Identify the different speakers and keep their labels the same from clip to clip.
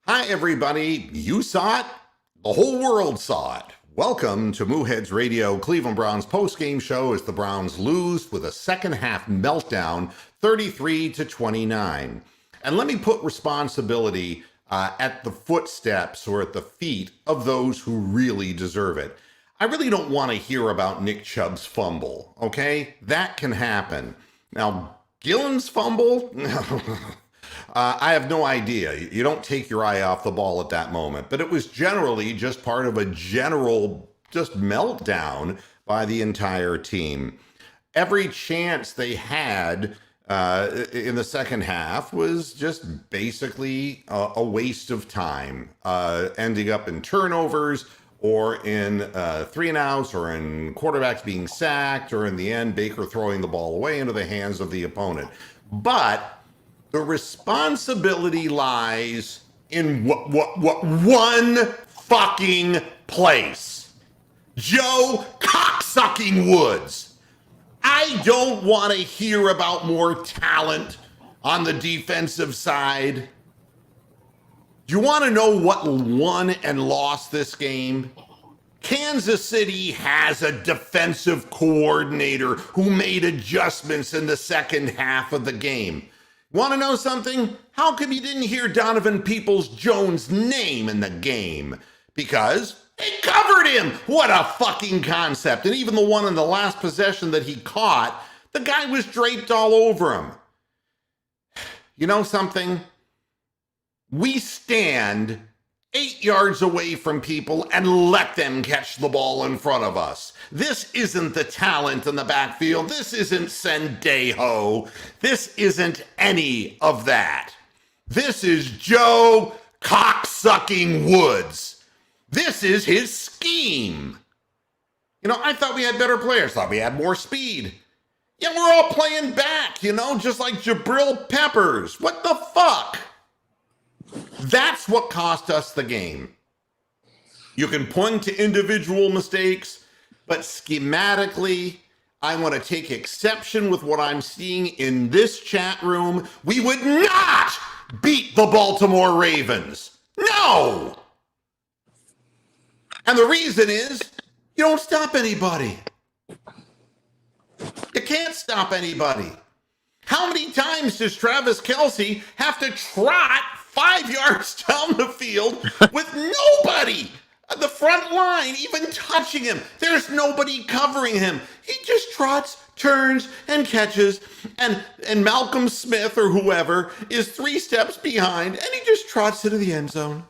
Speaker 1: Hi, everybody. You saw it. The whole world saw it. Welcome to Mooheads Radio, Cleveland Browns postgame show as the Browns lose with a second half meltdown, 33-29. And let me put responsibility at the footsteps or at the feet of those who really deserve it. I really don't want to hear about Nick Chubb's fumble, okay? That can happen. Now, Gillen's fumble? I have no idea. You don't take your eye off the ball at that moment. But it was generally just part of a general just meltdown by the entire team. Every chance they had in the second half was just basically a waste of time, ending up in turnovers or in 3-and-outs or in quarterbacks being sacked or in the end, Baker throwing the ball away into the hands of the opponent. But the responsibility lies in one fucking place. Joe cocksucking Woods. I don't want to hear about more talent on the defensive side. Do you want to know what won and lost this game? Kansas City has a defensive coordinator who made adjustments in the second half of the game. Want to know something? How come you didn't hear Donovan Peoples-Jones' name in the game? Because they covered him. What a fucking concept. And even the one in the last possession that he caught, the guy was draped all over him. You know something? We stand 8 yards away from people and let them catch the ball in front of us. This isn't the talent in the backfield. This isn't Sendejo. This isn't any of that. This is Joe cocksucking Woods. This is his scheme. You know, I thought we had better players. Thought we had more speed. Yeah, we're all playing back, just like Jabril Peppers. What the fuck? That's what cost us the game. You can point to individual mistakes, but schematically, I want to take exception with what I'm seeing in this chat room. We would not beat the Baltimore Ravens. No! And the reason is, you don't stop anybody. You can't stop anybody. How many times does Travis Kelce have to trot 5 yards down the field with nobody at the front line even touching him? There's nobody covering him. He just trots, turns, and catches, and Malcolm Smith or whoever is 3 steps behind, and he just trots into the end zone.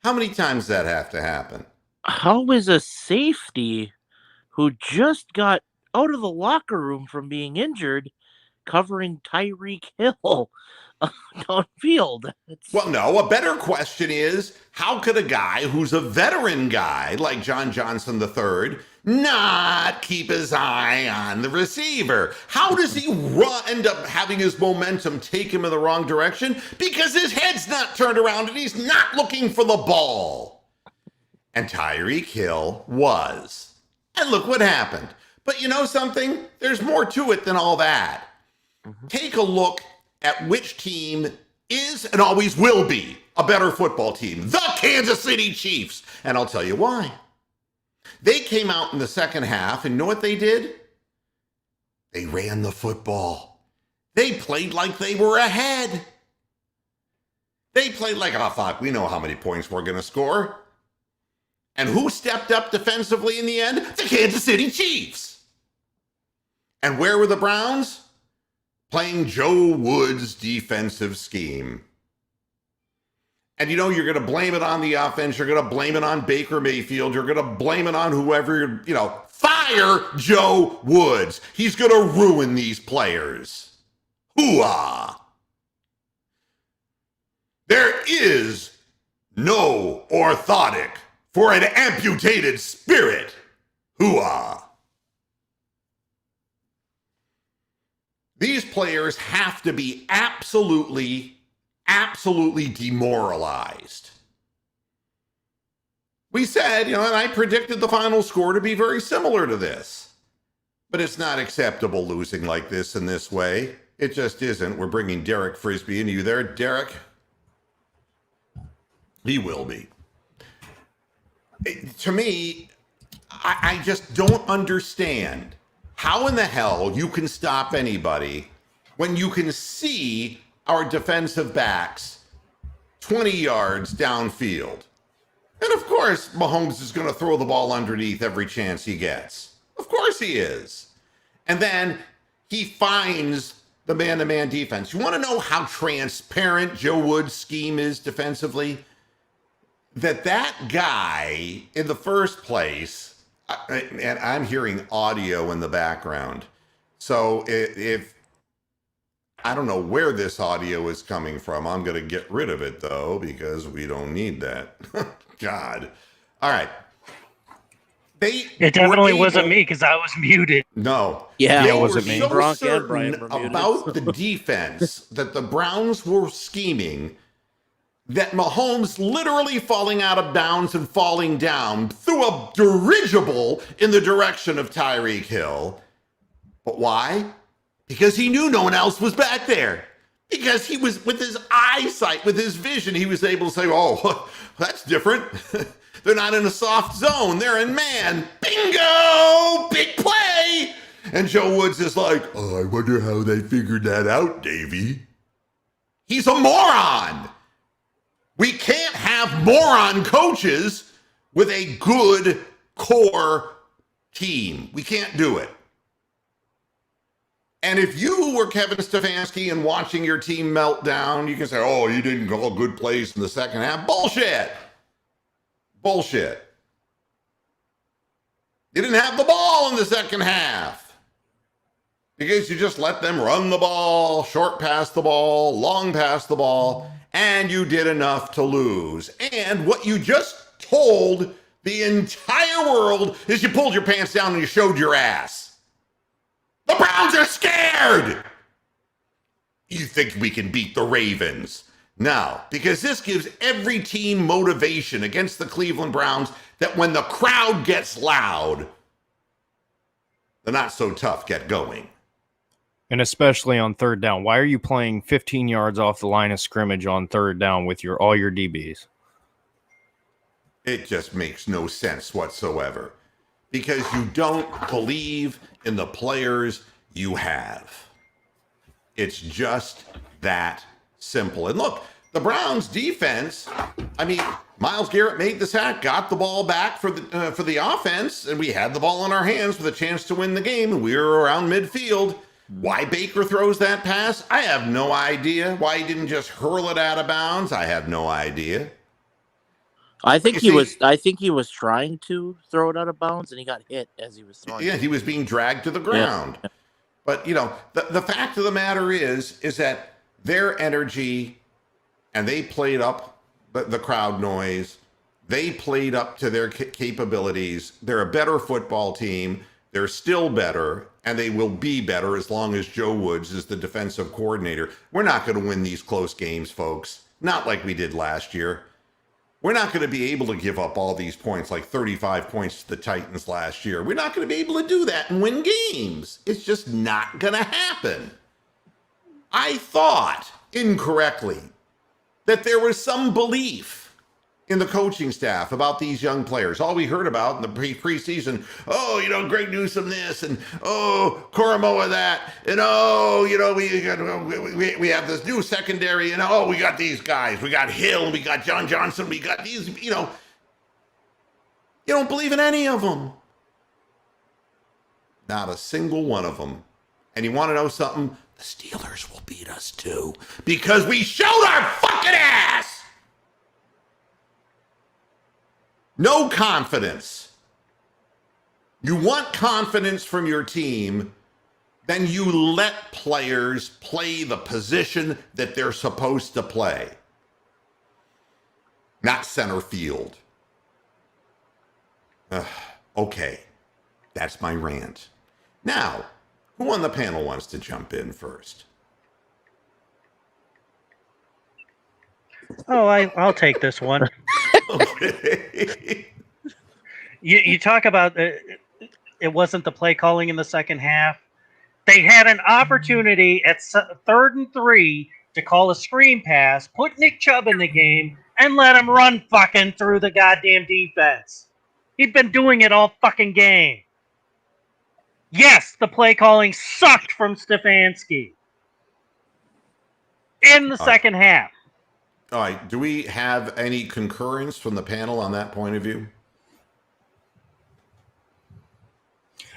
Speaker 1: How many times does that have to happen?
Speaker 2: How is a safety who just got out of the locker room from being injured covering Tyreek Hill downfield?
Speaker 1: Well, no, a better question is, how could a guy who's a veteran guy like John Johnson III not keep his eye on the receiver? How does he end up having his momentum take him in the wrong direction? Because his head's not turned around and he's not looking for the ball. And Tyreek Hill was. And look what happened. But you know something? There's more to it than all that. Take a look at which team is and always will be a better football team. The Kansas City Chiefs. And I'll tell you why. They came out in the second half, and you know what they did? They ran the football. They played like they were ahead. They played like, oh, fuck, we know how many points we're going to score. And who stepped up defensively in the end? The Kansas City Chiefs. And where were the Browns? Playing Joe Woods' defensive scheme. And you're going to blame it on the offense. You're going to blame it on Baker Mayfield. You're going to blame it on whoever, fire Joe Woods. He's going to ruin these players. Hoo-ah. There is no orthotic for an amputated spirit. Hoo-ah. These players have to be absolutely demoralized. We said, and I predicted the final score to be very similar to this. But it's not acceptable losing like this in this way. It just isn't. We're bringing Derek Frisbee into you there. Derek? He will be. To me, I just don't understand how in the hell you can stop anybody when you can see our defensive backs 20 yards downfield. And of course, Mahomes is going to throw the ball underneath every chance he gets. Of course he is. And then he finds the man-to-man defense. You want to know how transparent Joe Woods' scheme is defensively? That guy in the first place, and I'm hearing audio in the background. So if I don't know where this audio is coming from, I'm going to get rid of it though, because we don't need that. God. All right.
Speaker 3: It definitely wasn't me because I was muted.
Speaker 1: No.
Speaker 2: Yeah,
Speaker 1: they
Speaker 2: it
Speaker 1: were
Speaker 2: wasn't me.
Speaker 1: so
Speaker 2: Gronk and
Speaker 1: certain
Speaker 2: Brian were muted.
Speaker 1: about the defense that the Browns were scheming that Mahomes literally falling out of bounds and falling down threw a dirigible in the direction of Tyreek Hill. But why? Because he knew no one else was back there. Because he was, with his eyesight, with his vision, he was able to say, oh, that's different. They're not in a soft zone. They're in man. Bingo! Big play! And Joe Woods is like, oh, I wonder how they figured that out, Davey. He's a moron. We can't have moron coaches with a good core team. We can't do it. And if you were Kevin Stefanski and watching your team melt down, you can say, oh, you didn't call good plays in the second half. Bullshit. Bullshit. You didn't have the ball in the second half because you just let them run the ball, short pass the ball, long pass the ball, and you did enough to lose. And what you just told the entire world is you pulled your pants down and you showed your ass. The Browns are scared. You think we can beat the Ravens? No, because this gives every team motivation against the Cleveland Browns that when the crowd gets loud, the not so tough get going.
Speaker 4: And especially on third down. Why are you playing 15 yards off the line of scrimmage on third down with all your DBs?
Speaker 1: It just makes no sense whatsoever because you don't believe in the players you have. It's just that simple. And look, the Browns defense, I mean, Myles Garrett made the sack, got the ball back for the offense, and we had the ball in our hands with a chance to win the game, and we were around midfield. Why Baker throws that pass? I have no idea. Why he didn't just hurl it out of bounds? I have no idea.
Speaker 2: I think he was trying to throw it out of bounds, and he got hit as he was throwing.
Speaker 1: Yeah, he was being dragged to the ground. Yeah. But you know, the fact of the matter is that their energy, and they played up the crowd noise. They played up to their capabilities. They're a better football team. They're still better, and they will be better as long as Joe Woods is the defensive coordinator. We're not going to win these close games, folks. Not like we did last year. We're not going to be able to give up all these points, like 35 points to the Titans last year. We're not going to be able to do that and win games. It's just not going to happen. I thought incorrectly that there was some belief in the coaching staff about these young players. All we heard about in the preseason, oh, you know, Greg Newsome this, and oh, Koromoa that, and oh, you know, we have this new secondary, and oh, we got these guys. We got Hill, and we got John Johnson, we got these, you know. You don't believe in any of them. Not a single one of them. And you want to know something? The Steelers will beat us too, because we showed our fucking ass. No confidence. You want confidence from your team, then you let players play the position that they're supposed to play. Not center field. Okay, that's my rant. Now, who on the panel wants to jump in first?
Speaker 3: Oh, I'll take this one.
Speaker 1: Okay.
Speaker 3: You talk about it wasn't the play calling in the second half. They had an opportunity at 3rd and 3 to call a screen pass, put Nick Chubb in the game, and let him run fucking through the goddamn defense. He'd been doing it all fucking game. Yes, the play calling sucked from Stefanski in the second half.
Speaker 1: All right. Do we have any concurrence from the panel on that point of view?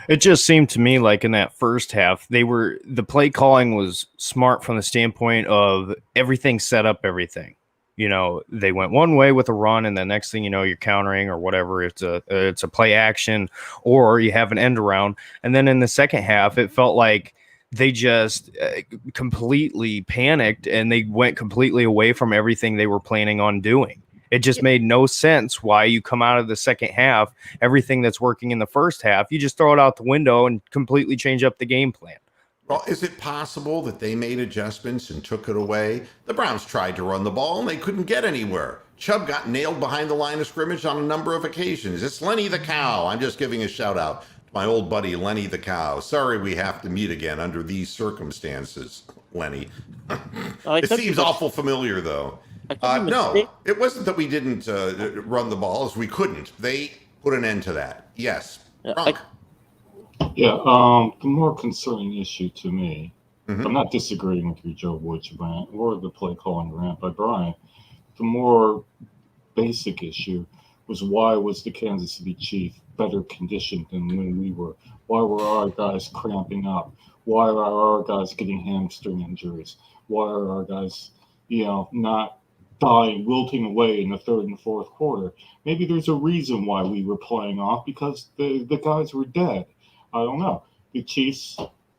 Speaker 4: It just seemed to me like in that first half, the play calling was smart from the standpoint of everything set up everything. You know, they went one way with a run, and the next thing you know, you're countering or whatever. It's a play action, or you have an end around. And then in the second half, it felt like they just completely panicked, and they went completely away from everything they were planning on doing. It just made no sense why you come out of the second half, everything that's working in the first half, you just throw it out the window and completely change up the game plan.
Speaker 1: Well, is it possible that they made adjustments and took it away? The Browns tried to run the ball and they couldn't get anywhere. Chubb got nailed behind the line of scrimmage on a number of occasions. It's Lenny the Cow. I'm just giving a shout out to my old buddy Lenny the Cow. Sorry we have to meet again under these circumstances, Lenny. It seems awful familiar, though. No, it wasn't that we didn't run the ball, as we couldn't. They put an end to that. Yes. Ronk.
Speaker 5: The more concerning issue to me, I'm not disagreeing with your Joe Woods rant or the play calling rant by Brian. The more basic issue was, why was the Kansas City Chiefs better conditioned than when we were? Why were our guys cramping up? Why are our guys getting hamstring injuries? Why are our guys, not wilting away in the third and fourth quarter? Maybe there's a reason why we were playing off, because the guys were dead. I don't know. The Chiefs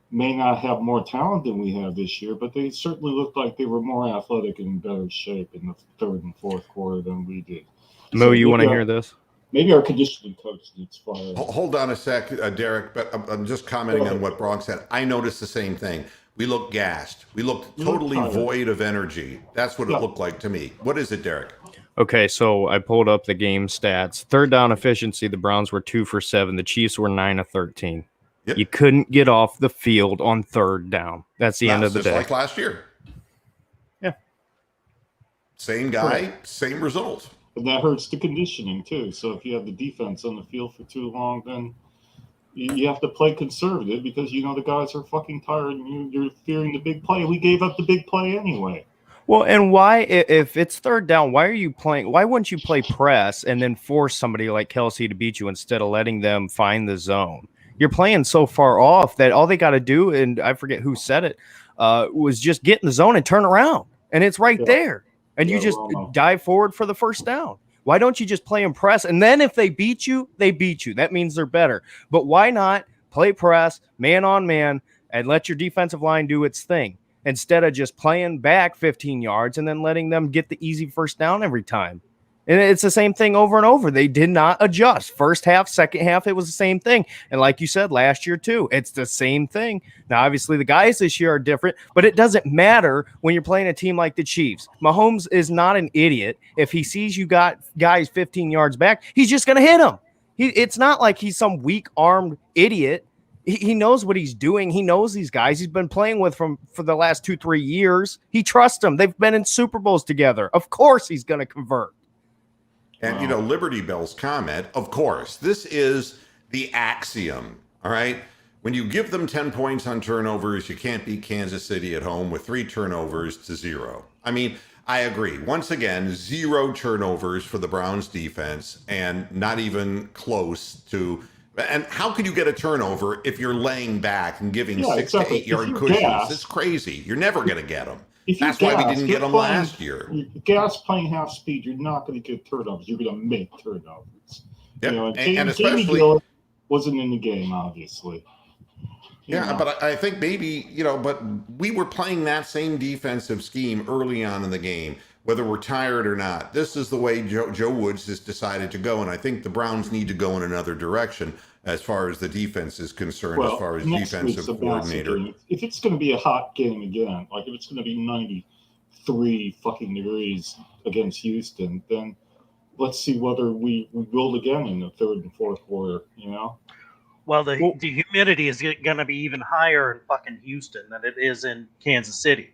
Speaker 5: may not have more talent than we have this year, but they certainly looked like they were more athletic and in better shape in the third and fourth quarter than we did.
Speaker 4: Mo, you want to hear this?
Speaker 5: Maybe our conditioning coach needs fire.
Speaker 1: Hold on a sec, Derek, but I'm just commenting on what Bronx said. I noticed the same thing. We looked gassed. We looked totally void of energy. That's what it looked like to me. What is it, Derek?
Speaker 4: Okay, so I pulled up the game stats. Third down efficiency, the Browns were 2 for 7. The Chiefs were 9 of 13. Yep. You couldn't get off the field on third down. That's the end of the day.
Speaker 1: Just like last year.
Speaker 4: Yeah.
Speaker 1: Same guy, same result.
Speaker 5: And that hurts the conditioning, too. So if you have the defense on the field for too long, then you have to play conservative, because the guys are fucking tired and you're fearing the big play. We gave up the big play anyway.
Speaker 4: Well, and why, if it's third down, why wouldn't you play press and then force somebody like Kelsey to beat you instead of letting them find the zone? You're playing so far off that all they got to do, and I forget who said it, was just get in the zone and turn around, and it's right there. And you just dive forward for the first down. Why don't you just play and press? And then if they beat you, they beat you. That means they're better. But why not play press, man on man, and let your defensive line do its thing, instead of just playing back 15 yards and then letting them get the easy first down every time? And it's the same thing over and over. They did not adjust. First half, second half, it was the same thing. And like you said, last year too, it's the same thing. Now, obviously, the guys this year are different, but it doesn't matter when you're playing a team like the Chiefs. Mahomes is not an idiot. If he sees you got guys 15 yards back, he's just going to hit them. It's not like he's some weak-armed idiot. He knows what he's doing. He knows these guys. He's been playing with them for the last 2-3 years. He trusts them. They've been in Super Bowls together. Of course he's going to convert.
Speaker 1: And, Liberty Bell's comment, of course, this is the axiom, all right? When you give them 10 points on turnovers, you can't beat Kansas City at home with 3 turnovers to 0. I mean, I agree. Once again, 0 turnovers for the Browns defense, and not even close to... And how could you get a turnover if you're laying back and giving 6 to 8 yard cushions? It's crazy. You're never going to get them. That's why we didn't get them last year.
Speaker 5: Gas playing half speed, you're not going to get turnovers. You're going to make turnovers.
Speaker 1: Yep.
Speaker 5: And especially wasn't in the game, obviously.
Speaker 1: But I think maybe, but we were playing that same defensive scheme early on in the game, whether we're tired or not. This is the way Joe Woods has decided to go, and I think the Browns need to go in another direction as far as the defense is concerned, as far as defensive coordinator.
Speaker 5: If it's going to be a hot game again, like if it's going to be 93 fucking degrees against Houston, then let's see whether we build again in the third and fourth quarter,
Speaker 3: Well, the humidity is going to be even higher in fucking Houston than it is in Kansas City.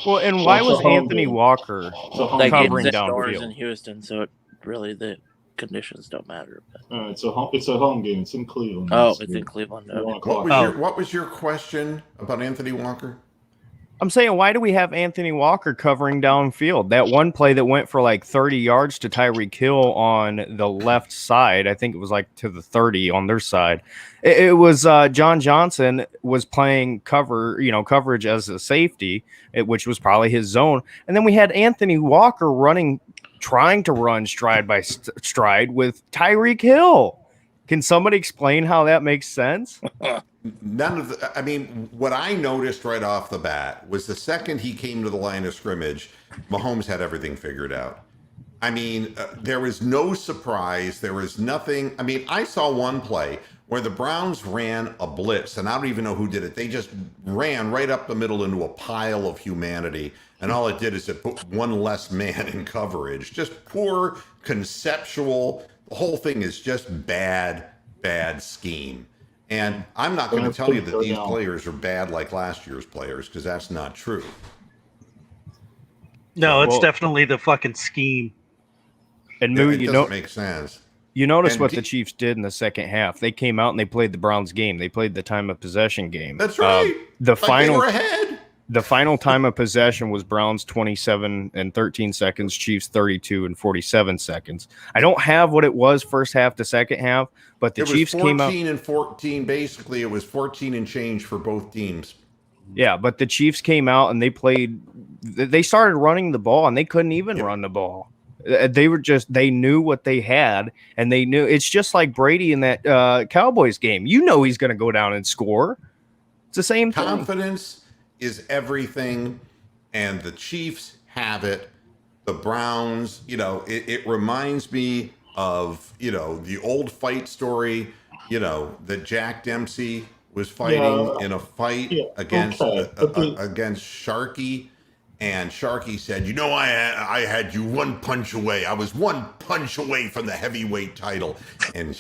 Speaker 4: Well, and why
Speaker 5: Well, it's
Speaker 4: was
Speaker 5: a home
Speaker 4: Anthony
Speaker 5: game.
Speaker 4: Walker
Speaker 5: It's a home
Speaker 2: That
Speaker 5: game.
Speaker 4: covering
Speaker 2: game's indoors
Speaker 4: downfield?
Speaker 2: in Houston, so really the conditions don't matter. But...
Speaker 5: It's a home game. It's in Cleveland.
Speaker 2: Oh,
Speaker 5: It's
Speaker 2: it's in Cleveland.
Speaker 5: at 1
Speaker 2: Okay.
Speaker 5: o'clock.
Speaker 1: What was your question about Anthony Walker?
Speaker 4: I'm saying, why do we have Anthony Walker covering downfield? That one play that went for like 30 yards to Tyreek Hill on the left side, I think it was like to the 30 on their side. It was John Johnson was playing coverage as a safety, which was probably his zone. And then we had Anthony Walker trying to run stride by stride with Tyreek Hill. Can somebody explain how that makes sense?
Speaker 1: What I noticed right off the bat was the second he came to the line of scrimmage, Mahomes had everything figured out. There was no surprise. There was nothing. I saw one play where the Browns ran a blitz, and I don't even know who did it. They just ran right up the middle into a pile of humanity, and all it did is it put one less man in coverage. Just poor conceptual. The whole thing is just bad scheme. And I'm not going to tell you that these players are bad like last year's players, because that's not true.
Speaker 3: No, it's definitely the fucking scheme.
Speaker 4: And
Speaker 1: it doesn't make sense.
Speaker 4: You notice what the Chiefs did in the second half. They came out and they played the Browns game. They played the time of possession game.
Speaker 1: That's right.
Speaker 4: They were
Speaker 1: ahead.
Speaker 4: The final time of possession was Browns 27 and 13 seconds, Chiefs 32 and 47 seconds. I don't have what it was first half to second half, but the Chiefs came out
Speaker 1: 14 and 14. Basically, it was 14 and change for both teams.
Speaker 4: Yeah, but the Chiefs came out and they started running the ball and they couldn't even run the ball. They knew what they had, and they knew it's just like Brady in that Cowboys game. You know he's going to go down and score. It's the same thing.
Speaker 1: Confidence is everything, and the Chiefs have it. The Browns, it reminds me of, the old fight story, that Jack Dempsey was fighting in a fight against Sharky. And Sharky said, I had you one punch away. I was one punch away from the heavyweight title. And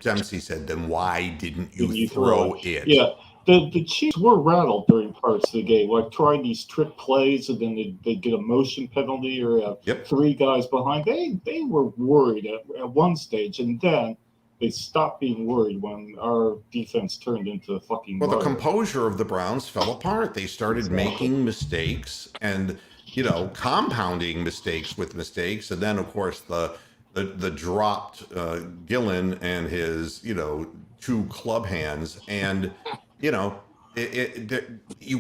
Speaker 1: Dempsey said, then why didn't you throw it?
Speaker 5: Yeah. The Chiefs were rattled during parts of the game, like trying these trick plays, and then they'd get a motion penalty or have three guys behind. They were worried at one stage, and then they stopped being worried when our defense turned into a fucking
Speaker 1: the composure of the Browns fell apart. They started making mistakes and, compounding mistakes with mistakes. And then, of course, the dropped Gillen and his, two club hands. And, you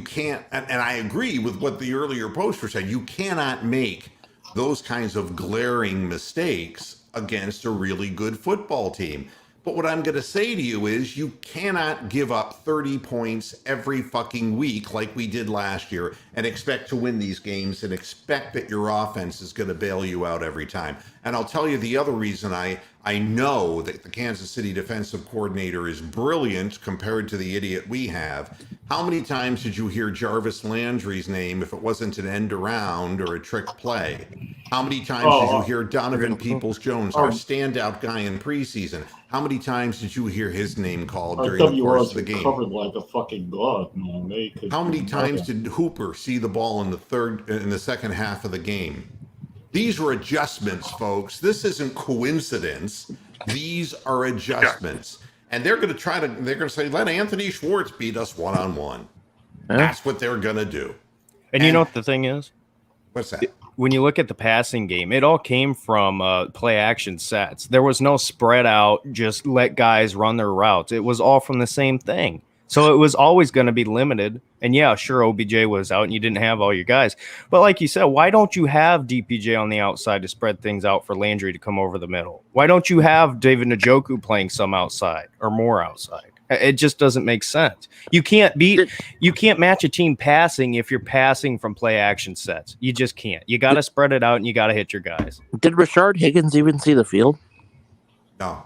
Speaker 1: can't, and I agree with what the earlier poster said, you cannot make those kinds of glaring mistakes against a really good football team. But what I'm going to say to you is you cannot give up 30 points every fucking week like we did last year and expect to win these games and expect that your offense is going to bail you out every time. And I'll tell you the other reason I know that the Kansas City defensive coordinator is brilliant compared to the idiot we have. How many times did you hear Jarvis Landry's name if it wasn't an end around or a trick play? How many times did you hear Donovan Peoples-Jones, our standout guy in preseason? How many times did you hear his name called during the course of the game?
Speaker 5: Covered like a fucking glove, man.
Speaker 1: How many times did Hooper see the ball in the second half of the game? These are adjustments, folks. This isn't coincidence. These are adjustments. And they're going to say, let Anthony Schwartz beat us one-on-one. That's what they're going to do.
Speaker 4: And you know what the thing is?
Speaker 1: What's that?
Speaker 4: When you look at the passing game, it all came from play action sets. There was no spread out, just let guys run their routes. It was all from the same thing. So it was always going to be limited. And yeah, sure, OBJ was out and you didn't have all your guys. But like you said, why don't you have DPJ on the outside to spread things out for Landry to come over the middle? Why don't you have David Njoku playing some outside or more outside? It just doesn't make sense. You can't match a team passing if you're passing from play action sets. You just can't. You got to spread it out and you got to hit your guys.
Speaker 2: Did Rashard Higgins even see the field?
Speaker 1: No.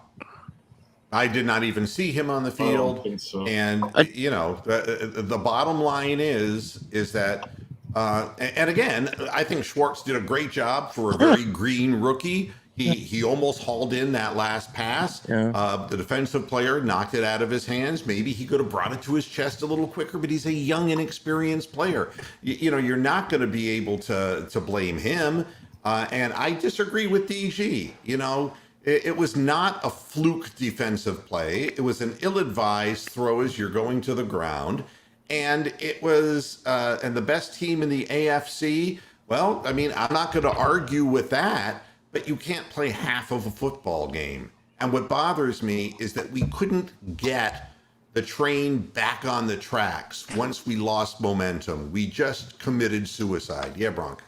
Speaker 1: I did not even see him on the field.
Speaker 5: I don't think so.
Speaker 1: And, the bottom line is that, and again, I think Schwartz did a great job for a very green rookie. He almost hauled in that last pass.
Speaker 2: Yeah.
Speaker 1: The defensive player knocked it out of his hands. Maybe he could have brought it to his chest a little quicker, but he's a young, inexperienced player. You know, you're not going to be able to blame him. And I disagree with DG. You know, it was not a fluke defensive play. It was an ill-advised throw as you're going to the ground. And it was, and the best team in the AFC, well, I mean, I'm not going to argue with that, but you can't play half of a football game. And what bothers me is that we couldn't get the train back on the tracks once we lost momentum. We just committed suicide. Yeah, Bronk.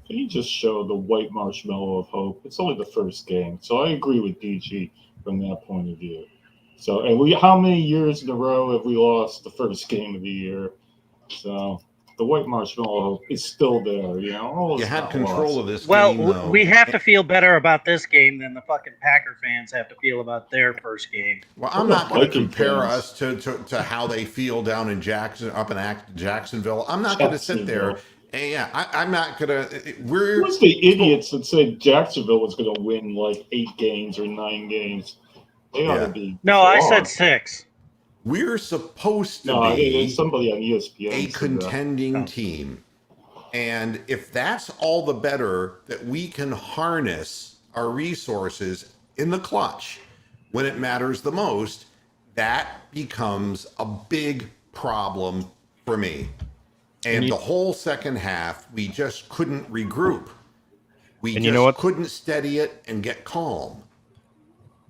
Speaker 5: Can you just show the white marshmallow of hope? It's only the first game. So I agree with DG from that point of view. So, and how many years in a row have we lost the first game of the year? So the white marshmallow is still there, you know.
Speaker 1: You had control of this
Speaker 3: Well,
Speaker 1: game, though.
Speaker 3: we have to feel better about this game than the fucking Packer fans have to feel about their first game.
Speaker 1: Well, I'm not going to
Speaker 5: Viking
Speaker 1: compare
Speaker 5: fans.
Speaker 1: us to how they feel down in Jacksonville. I'm not going to sit there. And yeah, I'm not going to.
Speaker 5: Who's the idiots that said Jacksonville was going to win like 8 games or 9 games? They ought to be.
Speaker 3: No, I said
Speaker 5: flogged.
Speaker 3: 6.
Speaker 1: We're supposed to
Speaker 5: No,
Speaker 1: be
Speaker 5: there's somebody on ESPN.
Speaker 1: a
Speaker 5: said that.
Speaker 1: contending team. And if that's all the better that we can harness our resources in the clutch when it matters the most, that becomes a big problem for me. And the whole second half, we just couldn't regroup. We
Speaker 4: And
Speaker 1: just
Speaker 4: you know what?
Speaker 1: couldn't steady it and get calm.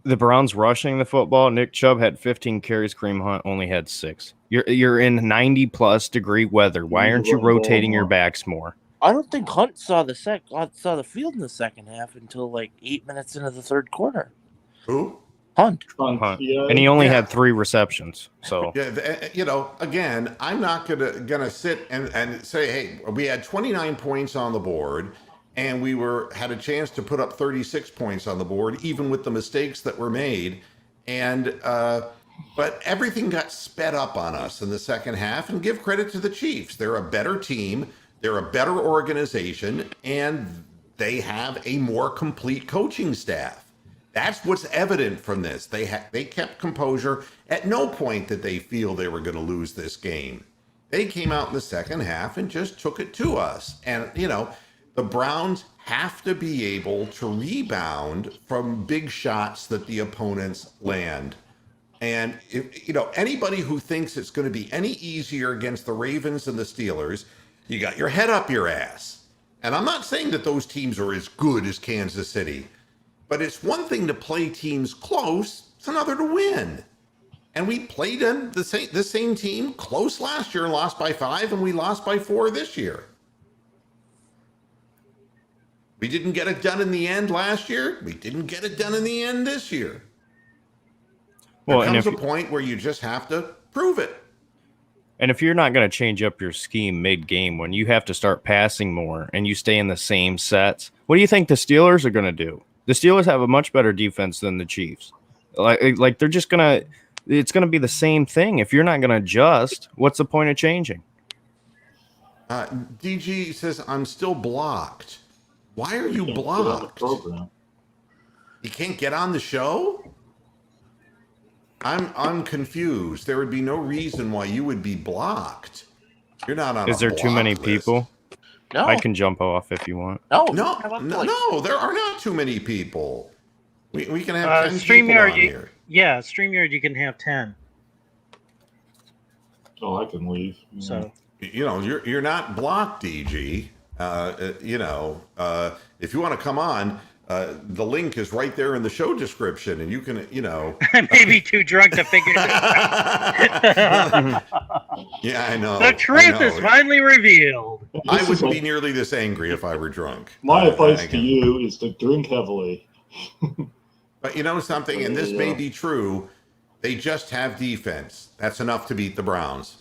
Speaker 4: The Browns rushing the football. Nick Chubb had 15 carries. Kareem Hunt only had 6. You're in 90+ degree weather. Why aren't you rotating your backs more?
Speaker 2: I don't think Hunt saw the field in the second half until like 8 minutes into the third quarter.
Speaker 1: Who?
Speaker 2: Hunt.
Speaker 4: Hunt.
Speaker 5: Yeah.
Speaker 4: And he only
Speaker 1: Yeah.
Speaker 4: had 3 receptions. So
Speaker 1: Yeah, you know, again, I'm not gonna sit and say, hey, we had 29 points on the board, and we had a chance to put up 36 points on the board, even with the mistakes that were made, and but everything got sped up on us in the second half. And give credit to the Chiefs; they're a better team, they're a better organization, and they have a more complete coaching staff. That's what's evident from this. They kept composure. At no point did they feel they were going to lose this game. They came out in the second half and just took it to us. And, you know, the Browns have to be able to rebound from big shots that the opponents land. And, if, you know, anybody who thinks it's going to be any easier against the Ravens and the Steelers, you got your head up your ass. And I'm not saying that those teams are as good as Kansas City. But it's one thing to play teams close, it's another to win. And we played them the same team close last year and lost by 5, and we lost by 4 this year. We didn't get it done in the end last year. We didn't get it done in the end this year. There comes a point where you just have to prove it.
Speaker 4: And if you're not going to change up your scheme mid-game when you have to start passing more and you stay in the same sets, what do you think the Steelers are going to do? The Steelers have a much better defense than the Chiefs. Like they're just going to – it's going to be the same thing. If you're not going to adjust, what's the point of changing?
Speaker 1: DG says, I'm still blocked. Why are you blocked? You can't get on the show? I'm confused. There would be no reason why you would be blocked. You're not on.
Speaker 4: Is there too many
Speaker 1: list.
Speaker 4: people?
Speaker 2: No.
Speaker 4: I can jump off if you want.
Speaker 2: No,
Speaker 1: there are not too many people. We can have 10 people
Speaker 3: StreamYard,
Speaker 1: on here.
Speaker 3: Yeah, StreamYard, you can have 10.
Speaker 5: Oh, I can leave.
Speaker 3: So
Speaker 1: You know, you're not blocked, DG. You know, if you want to come on, the link is right there in the show description, and you can, you know.
Speaker 3: I may be too drunk to figure this out.
Speaker 1: Yeah, I know.
Speaker 3: The truth is finally revealed.
Speaker 1: I wouldn't be nearly this angry if I were drunk.
Speaker 5: My advice to you is to drink heavily.
Speaker 1: But you know something, and this may be true, they just have defense. That's enough to beat the Browns.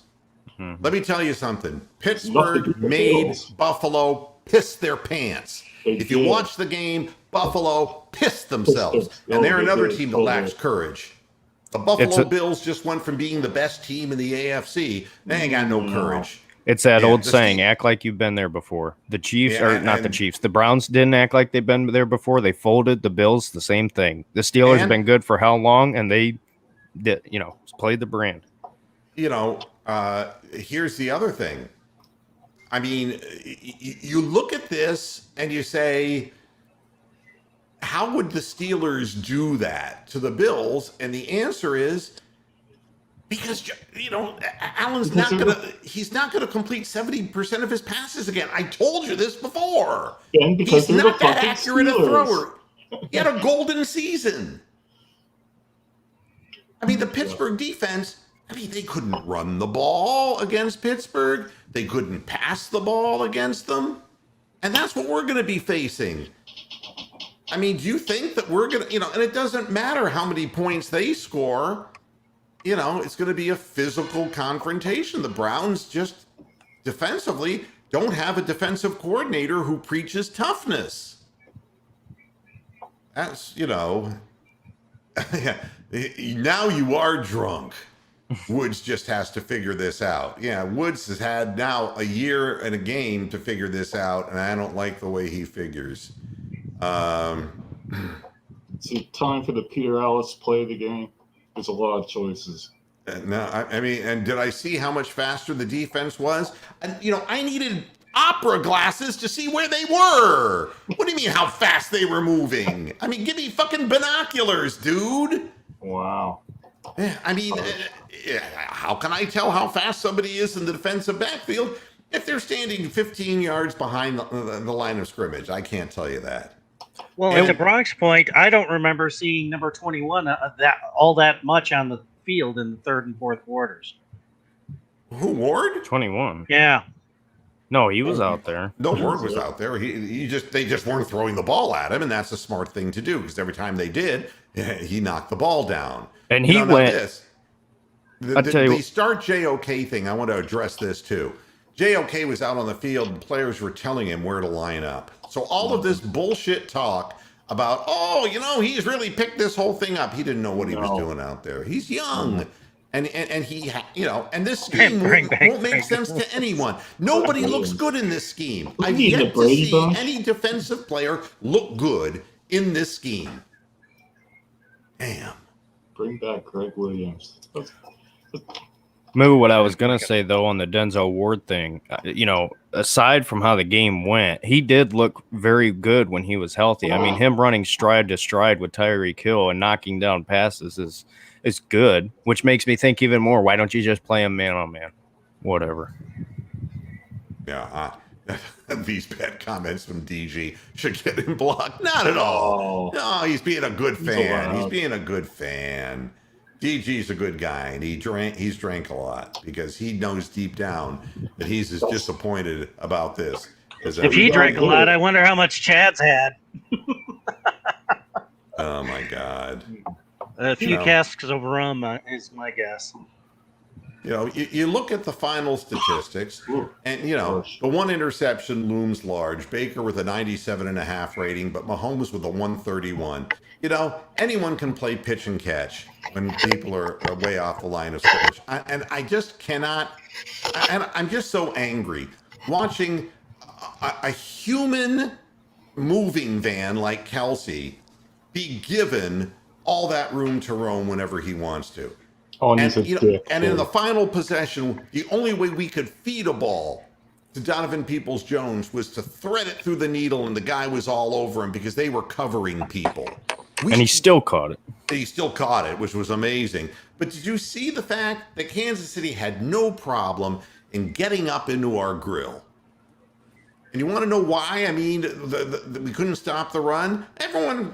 Speaker 4: Mm-hmm.
Speaker 1: Let me tell you something. Pittsburgh made Buffalo piss their pants. If you watch the game, Buffalo pissed themselves. And they're another team that lacks courage. The Buffalo Bills just went from being the best team in the AFC. They ain't got no courage.
Speaker 4: It's that
Speaker 1: Yeah,
Speaker 4: old
Speaker 1: the
Speaker 4: saying,
Speaker 1: Steve-
Speaker 4: act like you've been there before. The Chiefs,
Speaker 1: Yeah,
Speaker 4: or not the
Speaker 1: and-
Speaker 4: Chiefs, the Browns didn't act like they've been there before. They folded. The Bills, the same thing. The Steelers have
Speaker 1: And-
Speaker 4: been good for how long? And they did, played the brand.
Speaker 1: Here's the other thing. I mean, you look at this and you say, how would the Steelers do that to the Bills? And the answer is because Allen's not gonna complete 70% of his passes again. I told you this before.
Speaker 5: And because
Speaker 1: He's
Speaker 5: they're
Speaker 1: not
Speaker 5: the
Speaker 1: that
Speaker 5: fucking
Speaker 1: accurate a
Speaker 5: Steelers.
Speaker 1: thrower. He had a golden season. I mean, the Pittsburgh defense, they couldn't run the ball against Pittsburgh. They couldn't pass the ball against them. And that's what we're going to be facing. I mean, do you think that we're going to, and it doesn't matter how many points they score, it's going to be a physical confrontation. The Browns just defensively don't have a defensive coordinator who preaches toughness. That's, now you are drunk. Woods just has to figure this out. Yeah, Woods has had now a year and a game to figure this out, and I don't like the way he figures.
Speaker 5: See, time for the Peter Ellis play of the game. There's a lot of choices.
Speaker 1: No, and did I see how much faster the defense was? And, I needed opera glasses to see where they were. What do you mean how fast they were moving? I mean, give me fucking binoculars, dude.
Speaker 5: Wow.
Speaker 1: Yeah, how can I tell how fast somebody is in the defensive backfield if they're standing 15 yards behind the line of scrimmage? I can't tell you that.
Speaker 3: Well, at the Bronx point, I don't remember seeing number 21 all that much on the field in the third and fourth quarters.
Speaker 1: Who, Ward?
Speaker 4: 21.
Speaker 3: Yeah.
Speaker 4: No, he was out there.
Speaker 1: No, Ward was out there. They just weren't throwing the ball at him, and that's a smart thing to do because every time they did, he knocked the ball down.
Speaker 4: And he went.
Speaker 1: The start JOK thing, I want to address this too. JOK was out on the field and players were telling him where to line up. So all of this bullshit talk about, he's really picked this whole thing up. He didn't know what he was doing out there. He's young. And he, and this scheme won't make sense to anyone. Nobody looks good in this scheme. I've yet to see any defensive player look good in this scheme. Damn.
Speaker 5: Bring back Greg Williams.
Speaker 4: Maybe what I was going to say, though, on the Denzel Ward thing, aside from how the game went, he did look very good when he was healthy. I mean, him running stride to stride with Tyreek Hill and knocking down passes is good, which makes me think even more, why don't you just play him man on man? Whatever.
Speaker 1: Yeah, these bad comments from DG should get him blocked. Not at all. No, he's being a good fan. He's being a good fan. DG's a good guy, and he's drank a lot because he knows deep down that he's as disappointed about this as
Speaker 3: if he drank a lot, I wonder how much Chad's had.
Speaker 1: Oh my God.
Speaker 3: A few casks of rum is my guess.
Speaker 1: You look at the final statistics, and, the one interception looms large. Baker with a 97.5 rating, but Mahomes with a 131. Anyone can play pitch and catch when people are way off the line of scrimmage. And I just cannot, and I'm just so angry watching a human moving van like Kelsey be given all that room to roam whenever he wants to.
Speaker 5: Oh, and
Speaker 1: in the final possession, the only way we could feed a ball to Donovan Peoples-Jones was to thread it through the needle, and the guy was all over him because they were covering people.
Speaker 4: And he still caught it.
Speaker 1: He still caught it, which was amazing. But did you see the fact that Kansas City had no problem in getting up into our grill? And you want to know why? I mean, we couldn't stop the run. Everyone,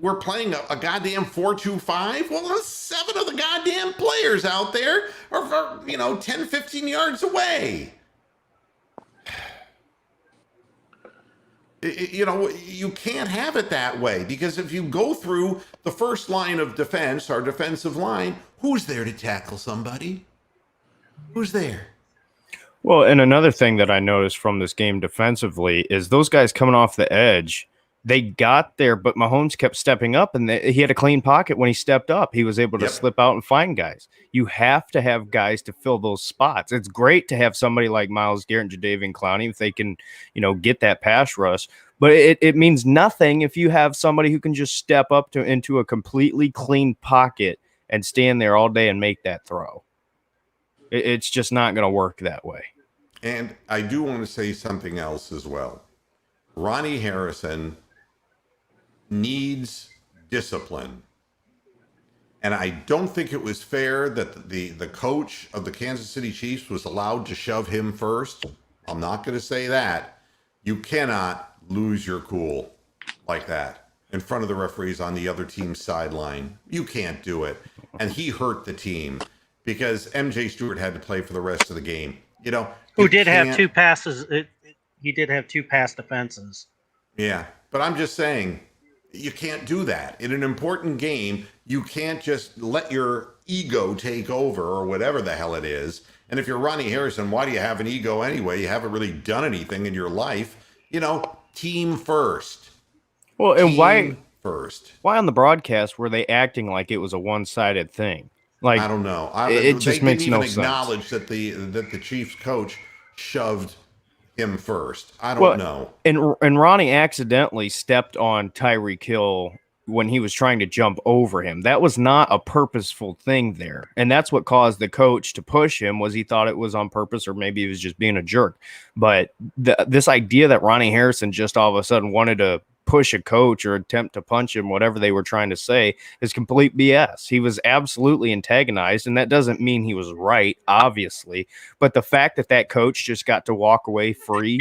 Speaker 1: we're playing a goddamn 4-2-5. Well, 7 of the goddamn players out there are 10, 15 yards away. You can't have it that way because if you go through the first line of defense, our defensive line, who's there to tackle somebody? Who's there?
Speaker 4: Well, and another thing that I noticed from this game defensively is those guys coming off the edge, they got there, but Mahomes kept stepping up, and he had a clean pocket when he stepped up. He was able to slip out and find guys. You have to have guys to fill those spots. It's great to have somebody like Myles Garrett and Jadeveon Clowney if they can, get that pass rush. But it means nothing if you have somebody who can just step up into a completely clean pocket and stand there all day and make that throw. It's just not going to work that way.
Speaker 1: And I do want to say something else as well. Ronnie Harrison needs discipline. And I don't think it was fair that the coach of the Kansas City Chiefs was allowed to shove him first. I'm not going to say that. You cannot lose your cool like that in front of the referees on the other team's sideline. You can't do it. And he hurt the team because MJ Stewart had to play for the rest of the game.
Speaker 3: Who did have 2 passes. He did have 2 pass defenses.
Speaker 1: Yeah, but I'm just saying, you can't do that. In an important game, you can't just let your ego take over or whatever the hell it is. And if you're Ronnie Harrison, why do you have an ego anyway? You haven't really done anything in your life. Team first.
Speaker 4: Well, and
Speaker 1: team
Speaker 4: why
Speaker 1: first?
Speaker 4: Why on the broadcast were they acting like it was a one-sided thing? Like,
Speaker 1: I don't know.
Speaker 4: It just makes no sense.
Speaker 1: They didn't even acknowledge that the Chiefs coach shoved him first. I don't know.
Speaker 4: And Ronnie accidentally stepped on Tyreek Hill when he was trying to jump over him. That was not a purposeful thing there. And that's what caused the coach to push him, was he thought it was on purpose, or maybe he was just being a jerk. But this idea that Ronnie Harrison just all of a sudden wanted to push a coach or attempt to punch him, whatever they were trying to say, is complete BS. He was absolutely antagonized, and that doesn't mean he was right, obviously. But the fact that coach just got to walk away free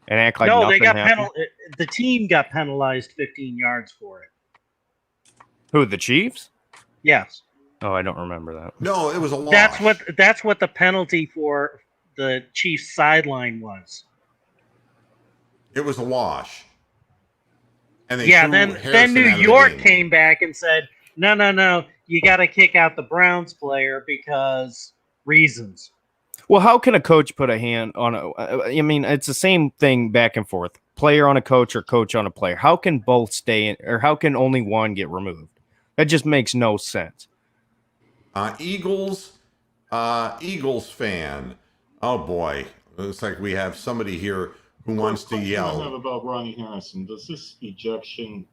Speaker 4: and act like nothing happened.
Speaker 3: The team got penalized 15 yards for it.
Speaker 4: Who, the Chiefs?
Speaker 3: Yes.
Speaker 4: Oh, I don't remember that.
Speaker 1: No, it was a wash.
Speaker 3: That's what the penalty for the Chiefs sideline was.
Speaker 1: It was a wash. And
Speaker 3: then New York came back and said, no, you got to kick out the Browns player because reasons.
Speaker 4: Well, how can a coach put a hand on it's the same thing back and forth. Player on a coach or coach on a player. How can both stay in, or how can only one get removed? That just makes no sense.
Speaker 1: Eagles fan. Oh boy. Looks like we have somebody here who wants to yell.
Speaker 5: I have about Ronnie Harrison. Does this ejection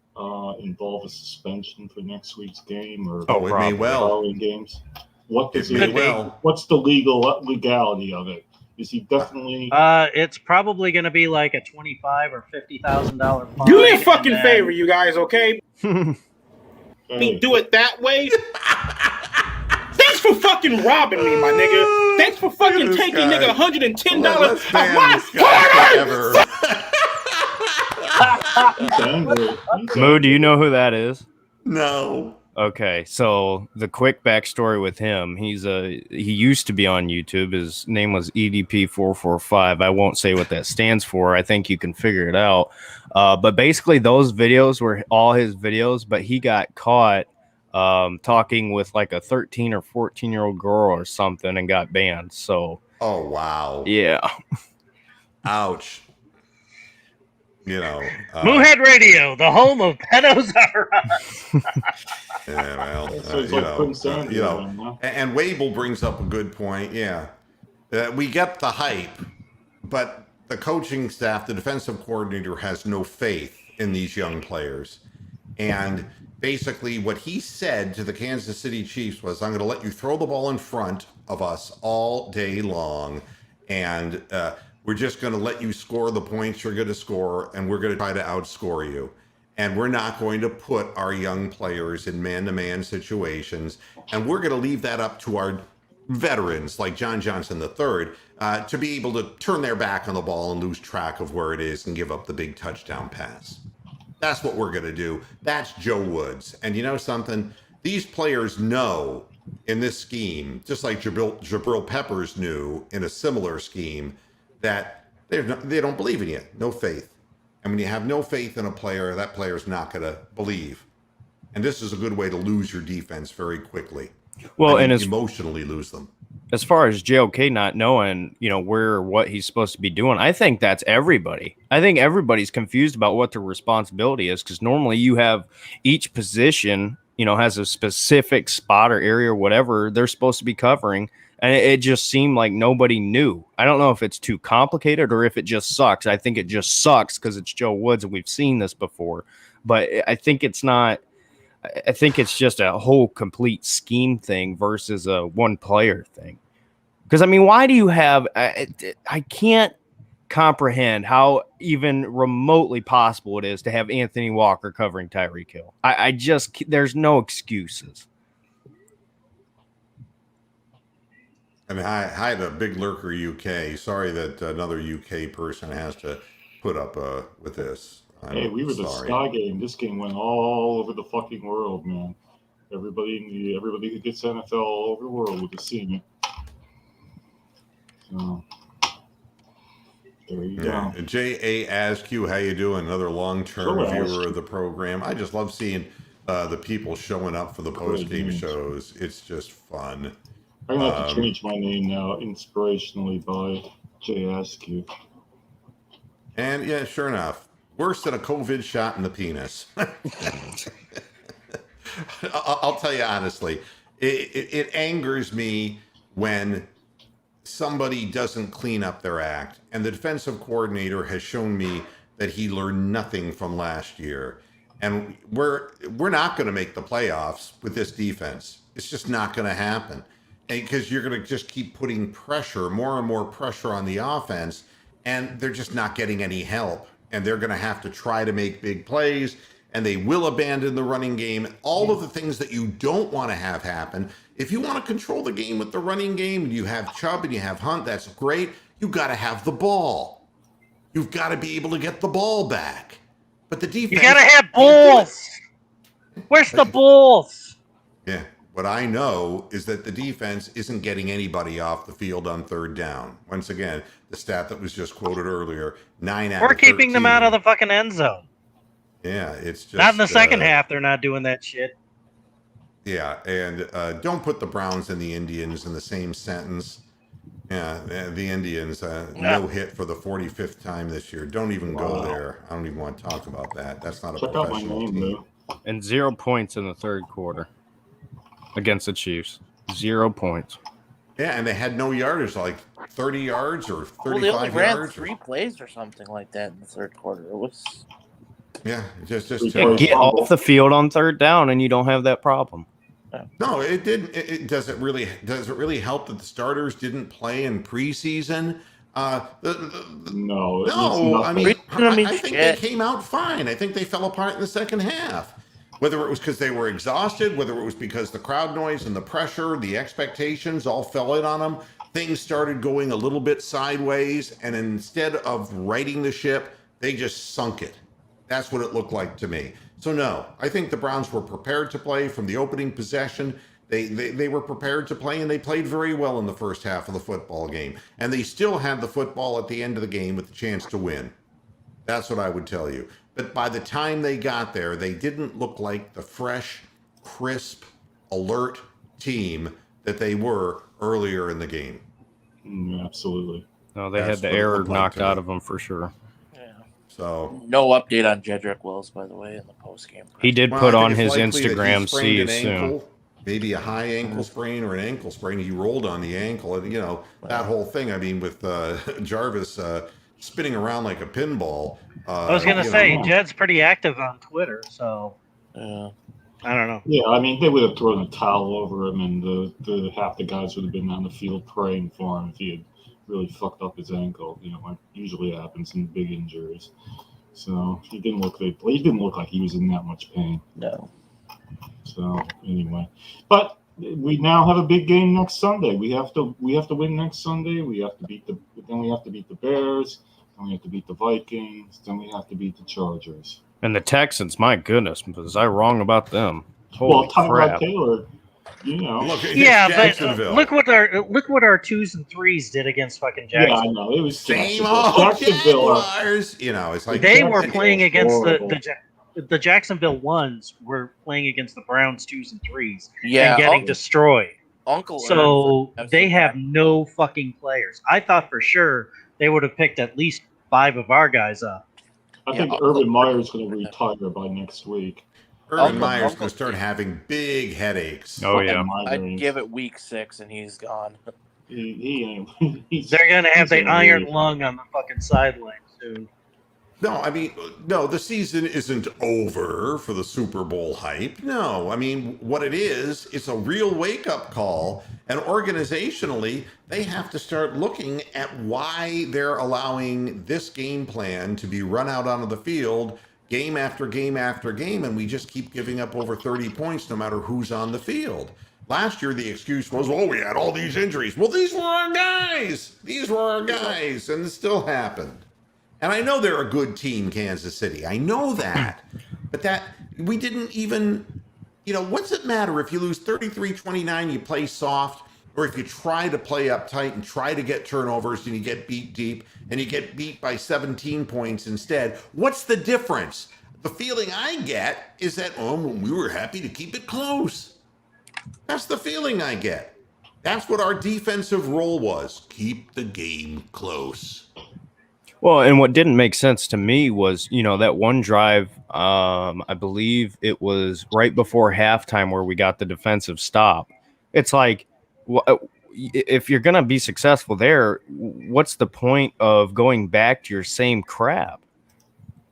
Speaker 5: involve a suspension for next week's game, or
Speaker 1: it may well.
Speaker 5: Following games? What does
Speaker 1: it may well.
Speaker 5: What's the legality of it? Is he definitely?
Speaker 3: It's probably going to be like a $25,000 or $50,000 fine.
Speaker 6: Do me a fucking favor, you guys, okay? Me do it that way. Thanks for fucking robbing me, my nigga. Thanks for fucking taking nigga $110 off my
Speaker 4: Moo, do you know who that is?
Speaker 1: No.
Speaker 4: Okay, so the quick backstory with him, he used to be on YouTube. His name was EDP445. I won't say what that stands for. I think you can figure it out. But basically those videos were all his videos, but he got caught talking with like a 13 or 14-year-old girl or something and got banned. So
Speaker 1: wow.
Speaker 4: Yeah.
Speaker 1: Ouch.
Speaker 3: Moohead Radio, the home of pedos are us.
Speaker 1: And Wable brings up a good point. Yeah, we get the hype, but the coaching staff, the defensive coordinator, has no faith in these young players. And basically what he said to the Kansas City Chiefs was, I'm going to let you throw the ball in front of us all day long, and we're just going to let you score the points you're going to score, and we're going to try to outscore you. And we're not going to put our young players in man-to-man situations, and we're going to leave that up to our veterans like John Johnson III to be able to turn their back on the ball and lose track of where it is and give up the big touchdown pass. That's what we're going to do. That's Joe Woods. And you know something? These players know in this scheme, just like Jabril Peppers knew in a similar scheme, that they don't believe in you. No faith. And when you have no faith in a player, that player's not going to believe. And this is a good way to lose your defense very quickly.
Speaker 4: Well,
Speaker 1: and emotionally lose them.
Speaker 4: as far as JOK not knowing, where or what he's supposed to be doing, I think that's everybody. I think everybody's confused about what their responsibility is, because normally you have each position, has a specific spot or area or whatever they're supposed to be covering. And it just seemed like nobody knew. I don't know if it's too complicated or if it just sucks. I think it just sucks because it's Joe Woods and we've seen this before. But I think it's not. I think it's just a whole complete scheme thing versus a one player thing. Because, I mean, why do you have I can't comprehend how even remotely possible it is to have Anthony Walker covering Tyreek Hill. I just there's no excuses.
Speaker 1: I mean, I had a big lurker UK. Sorry that another UK person has to put up with this.
Speaker 5: Hey, we were the Sky game. This game went all over the fucking world, man. Everybody who gets NFL all over the world would have seen it. So there you go.
Speaker 1: J.A. Askew, how you doing? Another long-term viewer of the program. I just love seeing the people showing up for the post-game shows. It's just fun.
Speaker 5: I'm going to have to change my name now, inspirationally by J. Askew.
Speaker 1: And yeah, sure enough. Worse than a COVID shot in the penis. I'll tell you honestly, it angers me when somebody doesn't clean up their act. And the defensive coordinator has shown me that he learned nothing from last year. And we're not going to make the playoffs with this defense. It's just not going to happen. Because you're going to just keep putting pressure, more and more pressure on the offense, and they're just not getting any help. And they're going to have to try to make big plays, and they will abandon the running game. All of the things that you don't want to have happen. If you want to control the game with the running game, and you have Chubb and you have Hunt, that's great. You've got to have the ball. You've got to be able to get the ball back. But the defense...
Speaker 3: You got to have balls. Where's the balls?
Speaker 1: Yeah. What I know is that the defense isn't getting anybody off the field on third down. Once again, the stat that was just quoted earlier, 9 out of 13.
Speaker 3: We're keeping them out of the fucking end zone.
Speaker 1: Yeah, it's just...
Speaker 3: Not in the second half, they're not doing that shit.
Speaker 1: Yeah, and don't put the Browns and the Indians in the same sentence. Yeah, the Indians, no hit for the 45th time this year. Don't even go there. I don't even want to talk about that. That's not a professional team.
Speaker 4: And 0 points in the third quarter against the Chiefs. 0 points.
Speaker 1: Yeah, and they had no yardage, like 30 yards or 35
Speaker 2: well, they only ran
Speaker 1: yards.
Speaker 2: 3 plays or something like that in the third quarter. It was...
Speaker 1: Yeah, just
Speaker 4: get off the field on third down, and you don't have that problem.
Speaker 1: No, it didn't. Does it really help that the starters didn't play in preseason?
Speaker 5: No.
Speaker 1: I mean, I think they came out fine. I think they fell apart in the second half. Whether it was because they were exhausted, whether it was because the crowd noise and the pressure, the expectations all fell in on them, things started going a little bit sideways, and instead of righting the ship, they just sunk it. That's what it looked like to me. So no, I think the Browns were prepared to play from the opening possession. They were prepared to play, and they played very well in the first half of the football game. And they still had the football at the end of the game with the chance to win. That's what I would tell you. But by the time they got there, they didn't look like the fresh, crisp, alert team that they were earlier in the game.
Speaker 5: Absolutely.
Speaker 4: No, they had the error knocked out of them for sure.
Speaker 1: So
Speaker 2: no update on Jedrick Wills, by the way, in the postgame.
Speaker 4: He did put on his Instagram, see you soon.
Speaker 1: Maybe a high ankle sprain or an ankle sprain. He rolled on the ankle, and that whole thing. I mean, with Jarvis spinning around like a pinball.
Speaker 3: I was gonna say Jed's pretty active on Twitter, so I don't know.
Speaker 5: Yeah, I mean, they would have thrown a towel over him, and the half the guys would have been on the field praying for him if he had really fucked up his ankle, like usually happens in big injuries. So he didn't look like he was in that much pain.
Speaker 2: No.
Speaker 5: So anyway, but we now have a big game next Sunday. We have to win next Sunday. We have to beat the Bears. Then we have to beat the Vikings. Then we have to beat the Chargers.
Speaker 4: And the Texans, my goodness, was I wrong about them? Holy crap.
Speaker 5: Taylor.
Speaker 1: Look,
Speaker 3: but look what our 2s and 3s did against fucking Jacksonville.
Speaker 5: Yeah, I know it was
Speaker 1: same old Jaguars. It's like
Speaker 3: they were playing against the Jacksonville ones were playing against the Browns 2s and 3s and getting destroyed.
Speaker 2: Uncle
Speaker 3: So
Speaker 2: Ernst
Speaker 3: they have
Speaker 2: some-
Speaker 3: no fucking players. I thought for sure they would have picked at least 5 of our guys up.
Speaker 5: I
Speaker 2: Yeah,
Speaker 5: think
Speaker 2: Uncle-
Speaker 5: Urban Meyer's going to retire by next week.
Speaker 1: Urban
Speaker 2: Uncle-
Speaker 1: Meyer's
Speaker 2: Uncle-
Speaker 1: going to start having big headaches.
Speaker 4: Oh yeah.
Speaker 2: I'd
Speaker 5: Migraines.
Speaker 2: give it week 6 and he's gone.
Speaker 5: He ain't.
Speaker 3: They're gonna have
Speaker 5: he's
Speaker 3: the iron
Speaker 5: leave.
Speaker 3: lung on the fucking sideline soon.
Speaker 1: No, I mean, no, the season isn't over for the Super Bowl hype. No, I mean, what it is, it's a real wake-up call. And organizationally, they have to start looking at why they're allowing this game plan to be run out onto the field game after game after game, and we just keep giving up over 30 points no matter who's on the field. Last year, the excuse was, oh, we had all these injuries. Well, these were our guys. These were our guys, and it still happened. And I know they're a good team, Kansas City. I know that. But that, we didn't even, what's it matter if you lose 33-29, you play soft, or if you try to play uptight and try to get turnovers and you get beat deep and you get beat by 17 points instead? What's the difference? The feeling I get is that, we were happy to keep it close. That's the feeling I get. That's what our defensive role was. Keep the game close.
Speaker 4: Well, and what didn't make sense to me was, that one drive, I believe it was right before halftime where we got the defensive stop. It's like, if you're going to be successful there, what's the point of going back to your same crap?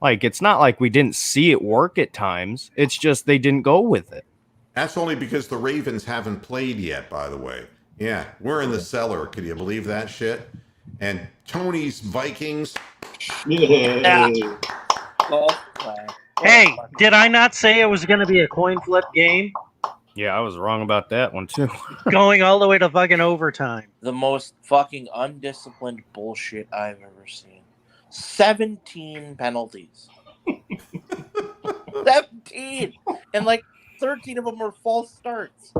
Speaker 4: Like, it's not like we didn't see it work at times. It's just they didn't go with it.
Speaker 1: That's only because the Ravens haven't played yet, by the way. Yeah, we're in the cellar. Can you believe that shit? And Tony's Vikings.
Speaker 5: Yeah.
Speaker 3: Hey, did I not say it was going to be a coin flip game?
Speaker 4: Yeah, I was wrong about that one, too.
Speaker 3: Going all the way to fucking overtime.
Speaker 2: The most fucking undisciplined bullshit I've ever seen. 17 penalties. 17! And 13 of them were false starts.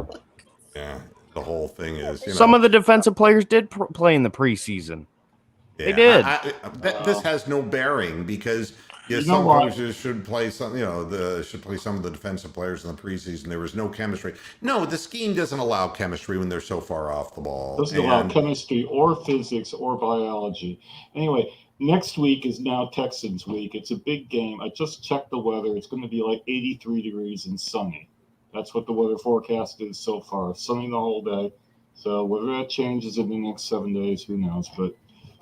Speaker 1: Yeah, the whole thing is,
Speaker 4: Some of the defensive players did play in the preseason. They did.
Speaker 1: This has no bearing because some coaches should play some, should play some of the defensive players in the preseason. There was no chemistry. No, the scheme doesn't allow chemistry when they're so far off the ball.
Speaker 5: Doesn't allow chemistry or physics or biology. Anyway, next week is now Texans week. It's a big game. I just checked the weather. It's going to be 83 degrees and sunny. That's what the weather forecast is so far. Sunny the whole day. So whether that changes in the next 7 days, who knows? But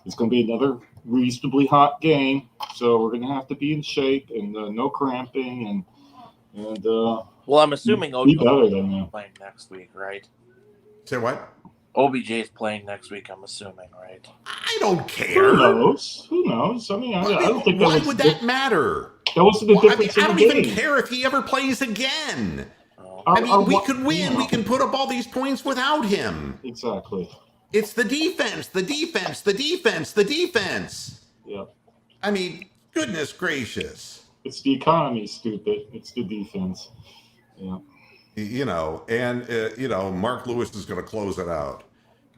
Speaker 5: it's going to be another reasonably hot game. So we're going to have to be in shape and no cramping and
Speaker 2: well, I'm assuming
Speaker 5: be better than that.
Speaker 2: playing next week, right?
Speaker 1: Say what?
Speaker 2: OBJ is playing next week, I'm assuming, right?
Speaker 1: I don't care.
Speaker 5: Who knows? Who knows? I mean, I don't think
Speaker 1: why would that matter?
Speaker 5: That wasn't the difference
Speaker 1: I
Speaker 5: in
Speaker 1: don't
Speaker 5: the game.
Speaker 1: even care if he ever plays again.
Speaker 2: Oh.
Speaker 1: We could win. We can put up all these points without him.
Speaker 5: Exactly.
Speaker 1: It's the defense, the defense, the defense, the defense.
Speaker 5: Yeah.
Speaker 1: I mean, goodness gracious.
Speaker 5: It's the economy, stupid. It's the defense. Yeah.
Speaker 1: Mark Lewis is going to close it out.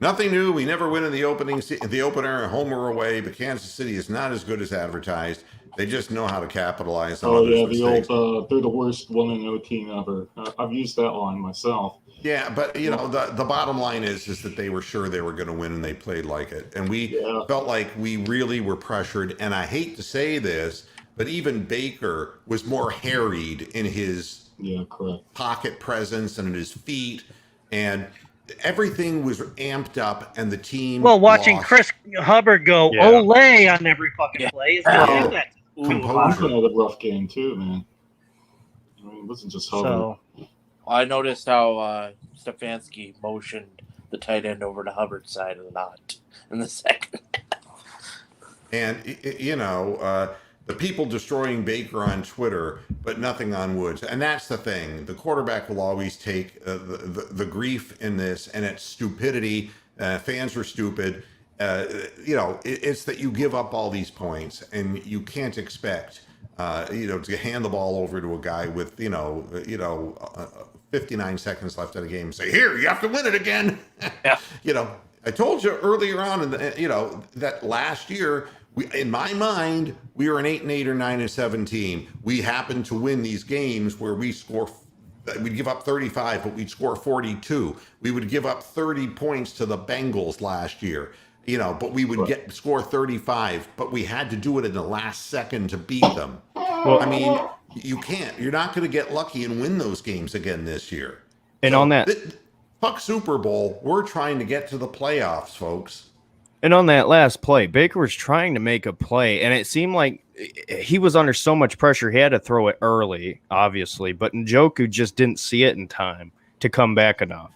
Speaker 1: Nothing new. We never win in the opener, home or away, but Kansas City is not as good as advertised. They just know how to capitalize on others' mistakes.
Speaker 5: They're the worst 1-0 team ever. I've used that line myself.
Speaker 1: Yeah, but the bottom line is that they were sure they were going to win and they played like it. And we felt like we really were pressured. And I hate to say this, but even Baker was more harried in his pocket presence and in his feet. And everything was amped up and the team
Speaker 3: watching
Speaker 1: lost.
Speaker 3: Chris Hubbard go Olay on every fucking play is what
Speaker 1: Composure.
Speaker 5: Had a rough game too, man. I mean, it wasn't just Hubbard.
Speaker 2: I noticed how Stefanski motioned the tight end over to Hubbard's side of the knot in the second.
Speaker 1: And, the people destroying Baker on Twitter, but nothing on Woods. And that's the thing. The quarterback will always take the grief in this, and it's stupidity. Fans are stupid. It's that you give up all these points, and you can't expect, to hand the ball over to a guy with, 59 seconds left in the game and say, here, you have to win it again.
Speaker 2: Yeah.
Speaker 1: I told you earlier on, that last year, in my mind, we were an 8-8 or 9-7 team. We happened to win these games where we score We'd give up 35, but we'd score 42. We would give up 30 points to the Bengals last year, but we would score 35, but we had to do it in the last second to beat them.
Speaker 4: Well,
Speaker 1: I mean, you can't. You're not going to get lucky and win those games again this year.
Speaker 4: And on that,
Speaker 1: fuck Super Bowl. We're trying to get to the playoffs, folks.
Speaker 4: And on that last play, Baker was trying to make a play, and it seemed like he was under so much pressure. He had to throw it early, obviously, but Njoku just didn't see it in time to come back enough.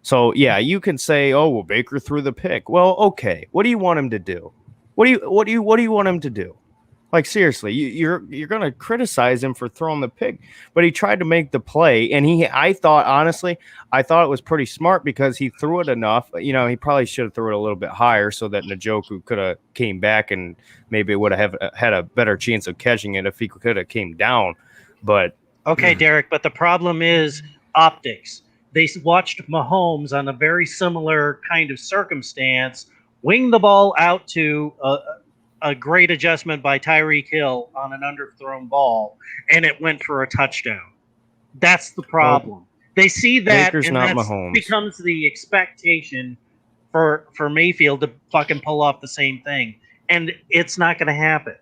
Speaker 4: So, yeah, you can say, oh, well, Baker threw the pick. Well, okay. What do you want him to do? What do you want him to do? Like, seriously, you're going to criticize him for throwing the pick, but he tried to make the play, and I thought it was pretty smart because he threw it enough. He probably should have threw it a little bit higher so that Njoku could have came back and maybe would have had a better chance of catching it if he could have came down. But
Speaker 3: okay, Derek, but the problem is optics. They watched Mahomes on a very similar kind of circumstance wing the ball out to a great adjustment by Tyreek Hill on an underthrown ball, and it went for a touchdown. That's the problem. They see that,
Speaker 4: Baker's
Speaker 3: and
Speaker 4: not
Speaker 3: that
Speaker 4: Mahomes.
Speaker 3: becomes the expectation for Mayfield to fucking pull off the same thing, and it's not going to happen.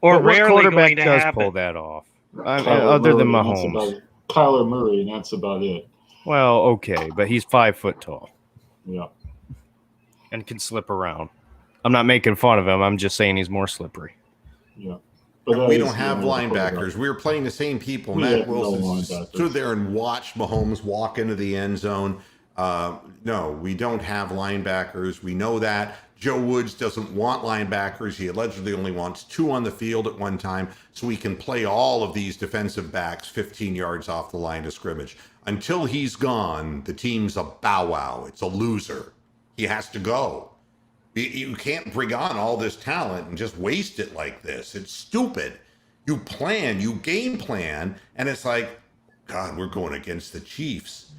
Speaker 3: Or
Speaker 4: what
Speaker 3: rarely
Speaker 4: quarterback
Speaker 3: going to
Speaker 4: does
Speaker 3: happen.
Speaker 4: pull that off, other than Mahomes?
Speaker 5: Kyler Murray, and that's about it.
Speaker 4: Well, okay, but he's 5 foot tall.
Speaker 5: Yeah.
Speaker 4: And can slip around. I'm not making fun of him. I'm just saying he's more slippery.
Speaker 5: Yeah.
Speaker 1: But we don't have linebackers. We were playing the same people. Matt Wilson stood there and watched Mahomes walk into the end zone. No, we don't have linebackers. We know that. Joe Woods doesn't want linebackers. He allegedly only wants 2 on the field at one time, so he can play all of these defensive backs 15 yards off the line of scrimmage. Until he's gone, the team's a bow wow. It's a loser. He has to go. You can't bring on all this talent and just waste it like this. It's stupid. You plan, you game plan, and it's like, God, we're going against the Chiefs.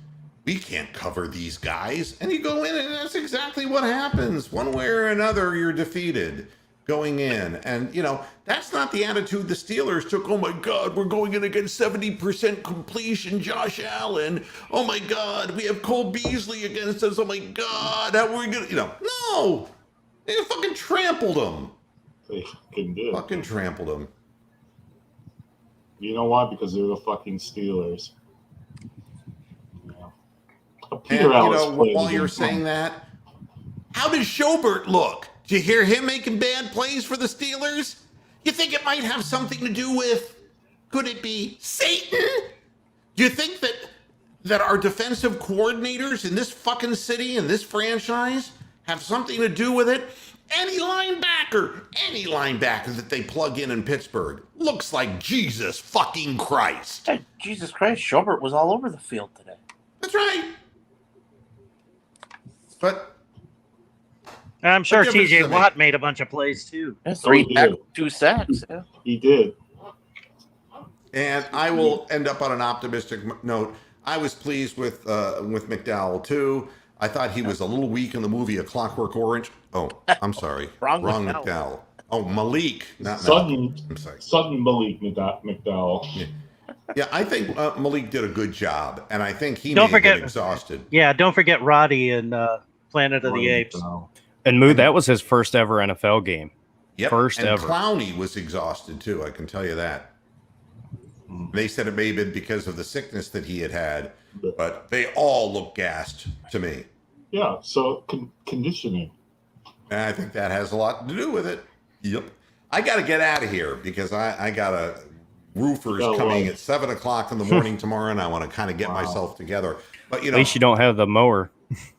Speaker 1: We can't cover these guys. And you go in, and that's exactly what happens. One way or another, you're defeated going in. And, that's not the attitude the Steelers took. Oh, my God, we're going in against 70% completion, Josh Allen. Oh, my God, we have Cole Beasley against us. Oh, my God, how are we going to, no. They fucking trampled them.
Speaker 5: They fucking did.
Speaker 1: Fucking trampled them.
Speaker 5: You know why? Because they're the fucking Steelers.
Speaker 1: And, while you're saying that, how does Schobert look? Did you hear him making bad plays for the Steelers? You think it might have something to do with, could it be Satan? Do you think that our defensive coordinators in this fucking city and this franchise have something to do with it? Any linebacker that they plug in Pittsburgh looks like Jesus fucking Christ.
Speaker 2: Hey, Jesus Christ, Schobert was all over the field today.
Speaker 1: That's right. But
Speaker 3: I'm sure TJ Watt made a bunch of plays too.
Speaker 2: Yeah, 3 tackles, 2 sacks. Yeah.
Speaker 5: He did.
Speaker 1: And I will end up on an optimistic note. I was pleased with McDowell too. I thought he was a little weak in the movie A Clockwork Orange. Oh, I'm sorry.
Speaker 2: Wrong
Speaker 1: McDowell. Oh, Malik, not
Speaker 5: Sutton.
Speaker 1: Malik. I'm sorry.
Speaker 5: Sutton Malik McDowell.
Speaker 1: Yeah, I think Malik did a good job, and I think he may have been exhausted.
Speaker 3: Yeah, don't forget Roddy in Planet of the Apes.
Speaker 4: And Moo, that was his first ever NFL game.
Speaker 1: Yep.
Speaker 4: First
Speaker 1: and
Speaker 4: ever.
Speaker 1: Clowney was exhausted too, I can tell you that. They said it may have been because of the sickness that he had, but they all look gassed to me.
Speaker 5: Yeah, so conditioning.
Speaker 1: And I think that has a lot to do with it. Yep. I got to get out of here because I got a roofers coming at 7 o'clock in the morning tomorrow, and I want to kind of get myself together. But
Speaker 4: at least you don't have the mower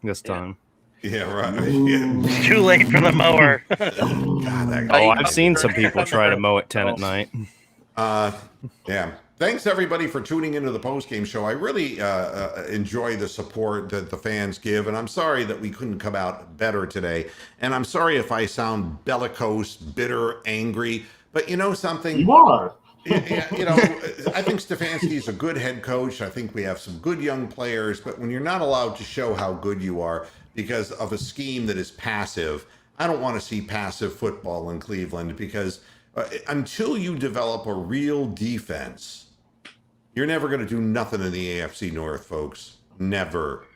Speaker 4: this time.
Speaker 1: Yeah, right. Yeah.
Speaker 3: Too late for the mower.
Speaker 1: God,
Speaker 4: I've seen some people try to mow at 10 at night.
Speaker 1: Yeah. Thanks, everybody, for tuning into the postgame show. I really enjoy the support that the fans give, and I'm sorry that we couldn't come out better today. And I'm sorry if I sound bellicose, bitter, angry, but you know something?
Speaker 5: You are.
Speaker 1: I think Stefanski's a good head coach. I think we have some good young players, but when you're not allowed to show how good you are because of a scheme that is passive, I don't want to see passive football in Cleveland because until you develop a real defense, You're never going to do nothing in the AFC North, folks. Never.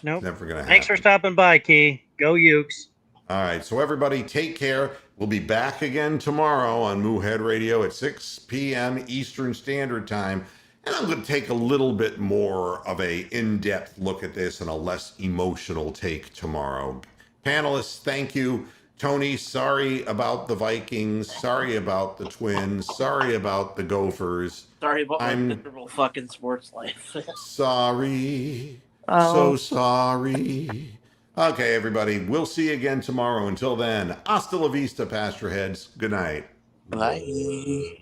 Speaker 3: Nope.
Speaker 1: It's never going to happen.
Speaker 3: Thanks for stopping by, Key. Go Ukes.
Speaker 1: All right, so everybody take care. We'll be back again tomorrow on Moohead Radio at 6 p.m. Eastern Standard Time. And I'm going to take a little bit more of a in-depth look at this and a less emotional take tomorrow. Panelists, thank you. Tony, sorry about the Vikings. Sorry about the Twins. Sorry about the Gophers.
Speaker 2: Sorry about my miserable fucking sports life.
Speaker 1: Sorry.
Speaker 2: Oh.
Speaker 1: So sorry. Okay, everybody. We'll see you again tomorrow. Until then, hasta la vista, Pasture Heads. Good night.
Speaker 2: Bye.